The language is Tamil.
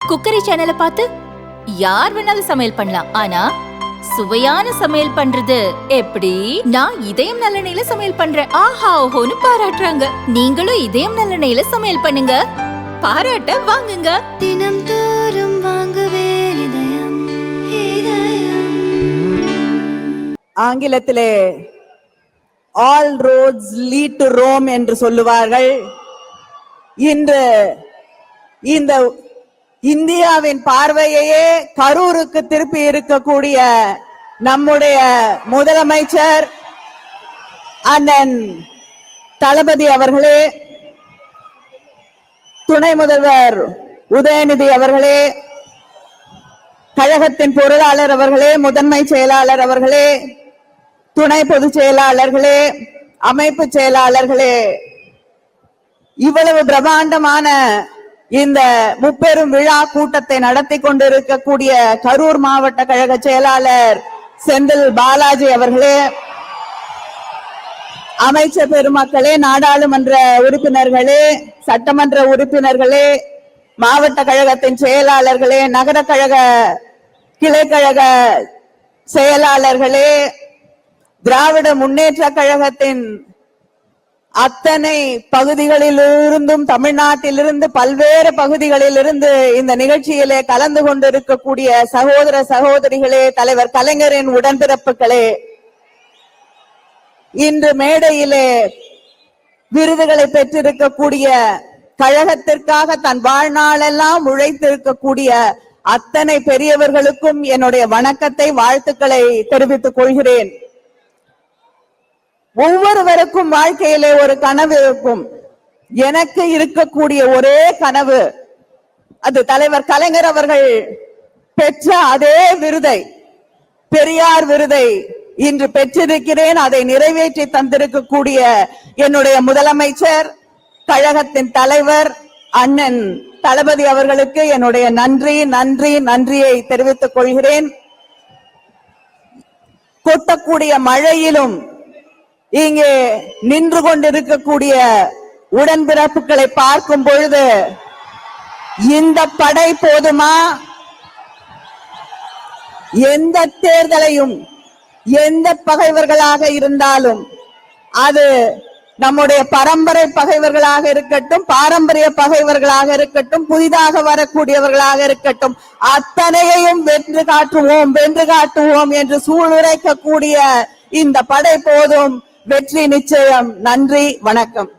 குக்கரி சேனலை பார்த்து யார் வேணாலும் சமையல் பண்ணலாம். ஆனா சுவையான சமையல் பண்றது எப்படி? நான் இதயம் நல்லெண்ணெயில சமையல் பண்றேன். ஆஹா ஓஹோன்னு பாராட்டுறாங்க. நீங்களும் இதயம் நல்லெண்ணெயில சமையல் பண்ணுங்க, பாராட்ட வாங்குங்க. தினம் தோறும் வாங்குவே இதயம் இதயம். ஆங்கிலத்திலே all roads lead to Rome என்று சொல்லுவார்கள். இன்று இந்த இந்தியாவின் பார்வையையே கரூருக்கு திருப்பி இருக்கக்கூடிய நம்முடைய முதலமைச்சர் அண்ணன் தளபதி அவர்களே, துணை முதல்வர் உதயநிதி அவர்களே, கழகத்தின் பொருளாளர் அவர்களே, முதன்மை செயலாளர் அவர்களே, துணை பொதுச் செயலாளர்களே, அமைப்பு செயலாளர்களே, இவ்வளவு பிரம்மாண்டமான இந்த முப்பெரும் விழா கூட்டத்தை நடத்தி கொண்டிருக்கக்கூடிய கரூர் மாவட்ட கழக செயலாளர் செந்தில் பாலாஜி அவர்களே, அமைச்சர் பெருமக்களே, நாடாளுமன்ற உறுப்பினர்களே, சட்டமன்ற உறுப்பினர்களே, மாவட்ட கழகத்தின் செயலாளர்களே, நகர கழக கிளைக்கழக செயலாளர்களே, திராவிட முன்னேற்ற கழகத்தின் அத்தனை பகுதிகளிலிருந்தும், தமிழ்நாட்டிலிருந்து பல்வேறு பகுதிகளிலிருந்து இந்த நிகழ்ச்சியிலே கலந்து கொண்டிருக்கக்கூடிய சகோதர சகோதரிகளே, தலைவர் கலைஞரின் உடன்பிறப்புகளே, இன்று மேடையிலே விருதுகளை பெற்றிருக்கக்கூடிய, கழகத்திற்காக தன் வாழ்நாளெல்லாம் உழைத்திருக்கக்கூடிய அத்தனை பெரியவர்களுக்கும் என்னுடைய வணக்கத்தை, வாழ்த்துக்களை தெரிவித்துக் கொள்கிறேன். ஒவ்வொருவருக்கும் வாழ்க்கையிலே ஒரு கனவு இருக்கும். எனக்கு இருக்கக்கூடிய ஒரே கனவு, அது தலைவர் கலைஞர் அவர்கள் பெற்ற அதே விருதை, பெரியார் விருதை இன்று பெற்றிருக்கிறேன். அதை நிறைவேற்றி தந்திருக்கக்கூடிய என்னுடைய முதலமைச்சர், கழகத்தின் தலைவர் அண்ணன் தளபதி அவர்களுக்கு என்னுடைய நன்றி நன்றி நன்றியை தெரிவித்துக் கொள்கிறேன். கொட்டக்கூடிய மழையிலும் இங்கே நின்று கொண்டிருக்கக்கூடிய உடன்பிறப்புகளை பார்க்கும் பொழுது இந்த படை போதுமா? எந்த தேர்தலையும், எந்த பகைவர்களாக இருந்தாலும், அது நம்முடைய பரம்பரை பகைவர்களாக இருக்கட்டும், பாரம்பரிய பகைவர்களாக இருக்கட்டும், புதிதாக வரக்கூடியவர்களாக இருக்கட்டும், அத்தனையையும் வென்று காட்டுவோம், வென்று காட்டுவோம் என்று சூளுரைக்கக்கூடிய இந்த படை போதும், வெற்றி நிச்சயம். நன்றி, வணக்கம்.